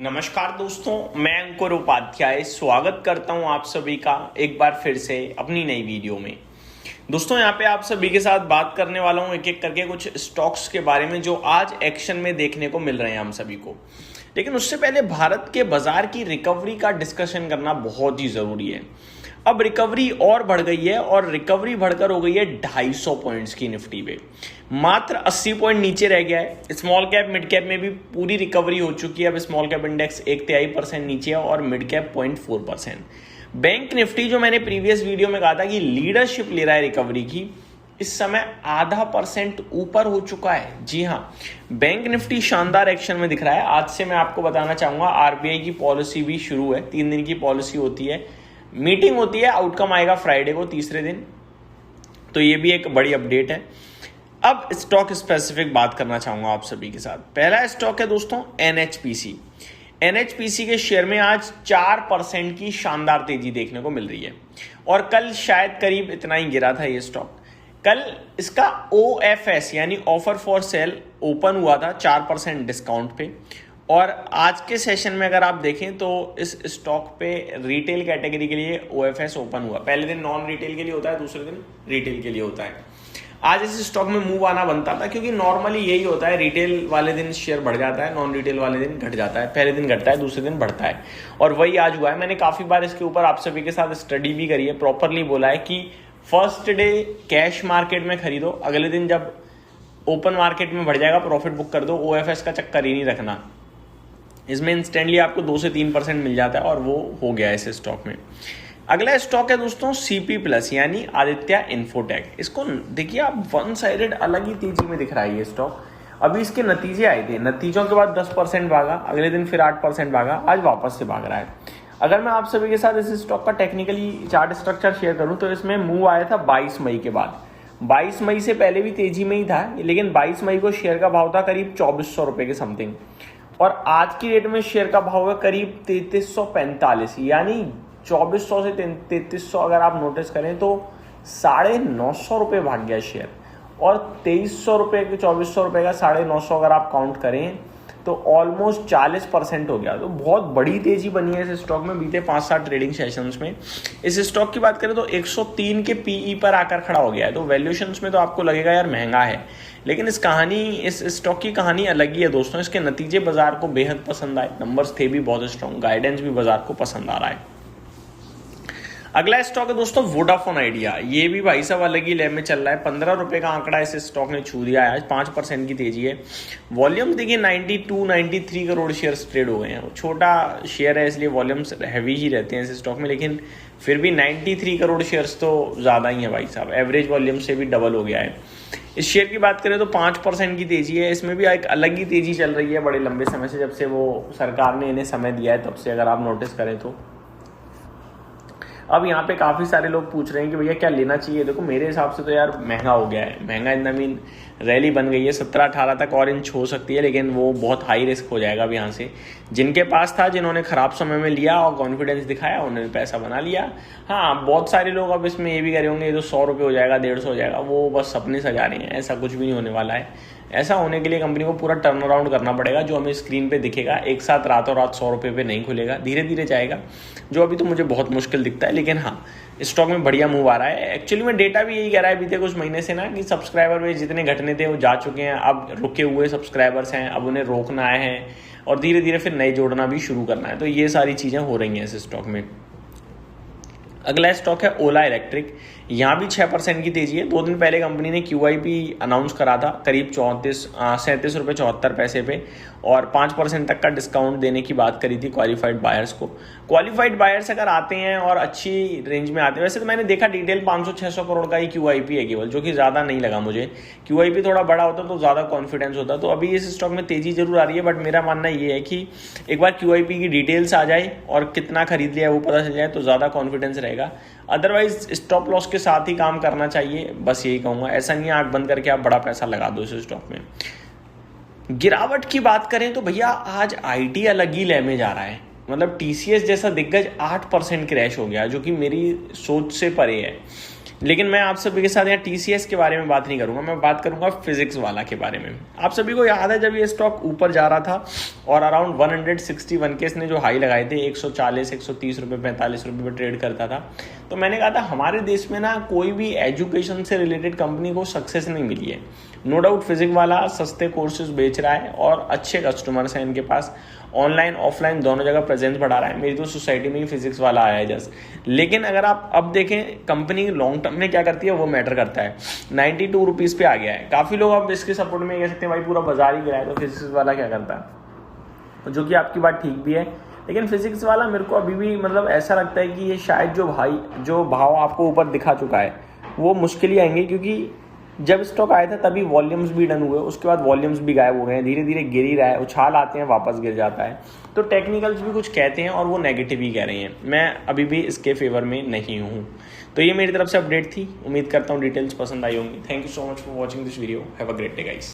नमस्कार दोस्तों, मैं अंकुर उपाध्याय स्वागत करता हूं आप सभी का एक बार फिर से अपनी नई वीडियो में। दोस्तों यहाँ पे आप सभी के साथ बात करने वाला हूं एक एक करके कुछ स्टॉक्स के बारे में जो आज एक्शन में देखने को मिल रहे हैं हम सभी को। लेकिन उससे पहले भारत के बाजार की रिकवरी का डिस्कशन करना बहुत ही जरूरी है। अब रिकवरी और बढ़ गई है और रिकवरी बढ़कर हो गई है 250 पॉइंट्स की निफ्टी पे। मात्र 80 पॉइंट नीचे रह गया है। स्मॉल कैप मिड कैप में भी पूरी रिकवरी हो चुकी है। अब स्मॉल कैप इंडेक्स 1/3% नीचे है और मिड कैप 0.4%। बैंक निफ्टी जो मैंने प्रीवियस वीडियो में कहा था कि लीडरशिप ले रहा है रिकवरी की, इस समय 0.5% ऊपर हो चुका है। जी हाँ, बैंक निफ्टी शानदार एक्शन में दिख रहा है। आज से मैं आपको बताना चाहूंगा आरबीआई की पॉलिसी भी शुरू है। 3 दिन की पॉलिसी होती है, मीटिंग होती है, आउटकम आएगा फ्राइडे को तीसरे दिन। तो ये भी एक बड़ी अपडेट है। अब स्टॉक स्पेसिफिक बात करना चाहूंगा आप सभी के साथ। पहला स्टॉक है दोस्तों एनएचपीसी। एनएचपीसी के शेयर में आज 4% की शानदार तेजी देखने को मिल रही है और कल शायद करीब इतना ही गिरा था ये स्टॉक। कल इसका OFS यानी ऑफर फॉर सेल ओपन हुआ था 4% डिस्काउंट पे। और आज के सेशन में अगर आप देखें तो इस स्टॉक पे रिटेल कैटेगरी के लिए OFS ओपन हुआ। पहले दिन नॉन रिटेल के लिए होता है, दूसरे दिन रिटेल के लिए होता है। आज इस स्टॉक में मूव आना बनता था क्योंकि नॉर्मली यही होता है, रिटेल वाले दिन शेयर बढ़ जाता है, नॉन रिटेल वाले दिन घट जाता है। पहले दिन घटता है, दूसरे दिन बढ़ता है और वही आज हुआ है। मैंने काफी बार इसके ऊपर आप सभी के साथ स्टडी भी करी है, प्रॉपरली बोला है कि फर्स्ट डे कैश मार्केट में खरीदो, अगले दिन जब ओपन मार्केट में बढ़ जाएगा प्रॉफिट बुक कर दो। OFS का चक्कर ही नहीं रखना, इसमें इंस्टेंटली आपको 2 से 3% मिल जाता है और वो हो गया इस स्टॉक में। अगला स्टॉक है दोस्तों CP प्लस यानी आदित्य इन्फोटेक। इसको देखिए आप, वन साइडेड अलग ही तेजी में दिख रहा है ये स्टॉक। अभी इसके नतीजे आए थे, नतीजों के बाद 10% भागा, अगले दिन फिर 8% भागा, आज वापस से भाग रहा है। अगर मैं आप सभी के साथ इस स्टॉक का टेक्निकली चार्ट स्ट्रक्चर शेयर करूं तो इसमें मूव आया था 22 मई के बाद। 22 मई से पहले भी तेजी में ही था, लेकिन 22 मई को शेयर का भाव था करीब 2400 रुपए के समथिंग और आज की डेट में शेयर का भाव है करीब 3345, यानी 2400 से 3300 अगर आप नोटिस करें तो 950 रुपये भाग गया शेयर। और 2300 रुपये के 2400 रुपये का 950 अगर आप काउंट करें तो ऑलमोस्ट 40% हो गया। तो बहुत बड़ी तेजी बनी है इस स्टॉक में बीते 5-7 ट्रेडिंग सेशंस में। इस स्टॉक की बात करें तो 103 के PE पर आकर खड़ा हो गया है। तो वैल्यूएशंस में तो आपको लगेगा यार महंगा है, लेकिन इस स्टॉक की कहानी अलग ही है दोस्तों। इसके नतीजे बाजार को बेहद पसंद आए, नंबर्स थे भी बहुत स्ट्रॉन्ग, गाइडेंस भी बाजार को पसंद आ रहा है। अगला स्टॉक है दोस्तों वोडाफोन आइडिया। ये भी भाई साहब अलग ही लेव में चल रहा है। 15 रुपए का आंकड़ा इस स्टॉक ने छू दिया है। आज 5% की तेजी है। वॉल्यूम्स देखिए 92-93 करोड़ शेयर्स ट्रेड हो गए हैं। छोटा शेयर है इसलिए वॉल्यूम्स हैवी ही रहते हैं इस स्टॉक में, लेकिन फिर भी 93 करोड़ शेयर्स तो ज़्यादा ही है भाई साहब। एवरेज वॉल्यूम से भी डबल हो गया है। इस शेयर की बात करें तो 5% की तेजी है। इसमें भी एक अलग ही तेजी चल रही है बड़े लंबे समय से, जब से वो सरकार ने इन्हें समय दिया है तब से, अगर आप नोटिस करें तो। अब यहाँ पे काफ़ी सारे लोग पूछ रहे हैं कि भैया क्या लेना चाहिए। देखो मेरे हिसाब से तो यार महंगा हो गया है। महंगा इन मीन रैली बन गई है, 17-18 तक और इंच हो सकती है, लेकिन वो बहुत हाई रिस्क हो जाएगा अब यहाँ से। जिनके पास था, जिन्होंने खराब समय में लिया और कॉन्फिडेंस दिखाया, उन्होंने पैसा बना लिया। हाँ, बहुत सारे लोग अब इसमें ये भी करे होंगे ये तो 100 रुपये हो जाएगा, 150 हो जाएगा, वो बस सपने सजा रहे हैं। ऐसा कुछ भी नहीं होने वाला है। ऐसा होने के लिए कंपनी को पूरा टर्न अराउंड करना पड़ेगा, जो हमें स्क्रीन पे दिखेगा। एक साथ रातों रात 100 रुपये पे नहीं खुलेगा, धीरे धीरे जाएगा, जो अभी तो मुझे बहुत मुश्किल दिखता है। लेकिन हाँ, स्टॉक में बढ़िया मूव आ रहा है। एक्चुअली में डेटा भी यही कह रहा है बीते कुछ महीने से ना कि सब्सक्राइबर में जितने घटने थे वो जा चुके हैं। अब रुके हुए सब्सक्राइबर्स हैं, अब उन्हें रोकना है और धीरे धीरे फिर नए जोड़ना भी शुरू करना है। तो ये सारी चीज़ें हो रही हैं इस स्टॉक में। अगला स्टॉक है ओला इलेक्ट्रिक। यहाँ भी 6% की तेजी है। 2 दिन पहले कंपनी ने QIP अनाउंस करा था करीब 37 रुपये 74 पैसे पे और 5% तक का डिस्काउंट देने की बात करी थी क्वालिफाइड बायर्स को। क्वालिफाइड बायर्स अगर आते हैं और अच्छी रेंज में आते हैं, वैसे तो मैंने देखा डिटेल 500-600 करोड़ का ही QIP है केवल, जो कि ज़्यादा नहीं लगा मुझे। QIP थोड़ा बड़ा होता तो ज़्यादा कॉन्फिडेंस होता। तो अभी इस स्टॉक में तेज़ी जरूर आ रही है, बट मेरा मानना ये है कि एक बार QIP की डिटेल्स आ जाए और कितना खरीद लिया है वो पता चल जाए तो ज़्यादा कॉन्फिडेंस रहेगा। अदरवाइज स्टॉप लॉस के साथ ही काम करना चाहिए, बस यही कहूँगा। ऐसा नहीं है आंख बंद करके आप बड़ा पैसा लगा दो इस स्टॉक में। गिरावट की बात करें तो भैया आज IT अलग ही लेव में जा रहा है। मतलब TCS जैसा दिग्गज 8% क्रैश हो गया, जो कि मेरी सोच से परे है। लेकिन मैं आप सभी के साथ यहाँ TCS के बारे में बात नहीं करूंगा, मैं बात करूंगा फिजिक्स वाला के बारे में। आप सभी को याद है जब ये स्टॉक ऊपर जा रहा था और अराउंड 161 के इसने जो हाई लगाए थे 140 130 रुपये 45 रुपये पर ट्रेड करता था, तो मैंने कहा था हमारे देश में ना कोई भी एजुकेशन से रिलेटेड कंपनी को सक्सेस नहीं मिली है। नो डाउट फिजिक्स वाला सस्ते कोर्सेज बेच रहा है और अच्छे कस्टमर्स हैं इनके पास, ऑनलाइन ऑफलाइन दोनों जगह प्रेजेंस बढ़ा रहा है। मेरी तो सोसाइटी में ही फिजिक्स वाला आया है जस्ट। लेकिन अगर आप अब देखें कंपनी लॉन्ग टर्म में क्या करती है वो मैटर करता है। 92 रुपीज़ पे आ गया है। काफ़ी लोग अब इसके सपोर्ट में कह सकते हैं भाई पूरा बाजार ही गिरा है तो फिजिक्स वाला क्या करता है, जो कि आपकी बात ठीक भी है। लेकिन फिजिक्स वाला मेरे को अभी भी मतलब ऐसा लगता है कि ये शायद जो भाव आपको ऊपर दिखा चुका है वो मुश्किल ही आएंगे, क्योंकि जब स्टॉक आया था तभी वॉल्यूम्स भी डन हुए, उसके बाद वॉल्यूम्स भी गायब हो गए हैं, धीरे धीरे गिर ही रहा है, उछाल आते हैं वापस गिर जाता है। तो टेक्निकल्स भी कुछ कहते हैं और वो नेगेटिव ही कह रहे हैं। मैं अभी भी इसके फेवर में नहीं हूँ। तो ये मेरी तरफ से अपडेट थी। उम्मीद करता हूँ डिटेल्स पसंद आई होंगी। Thank you so much for watching this video. Have a great day guys.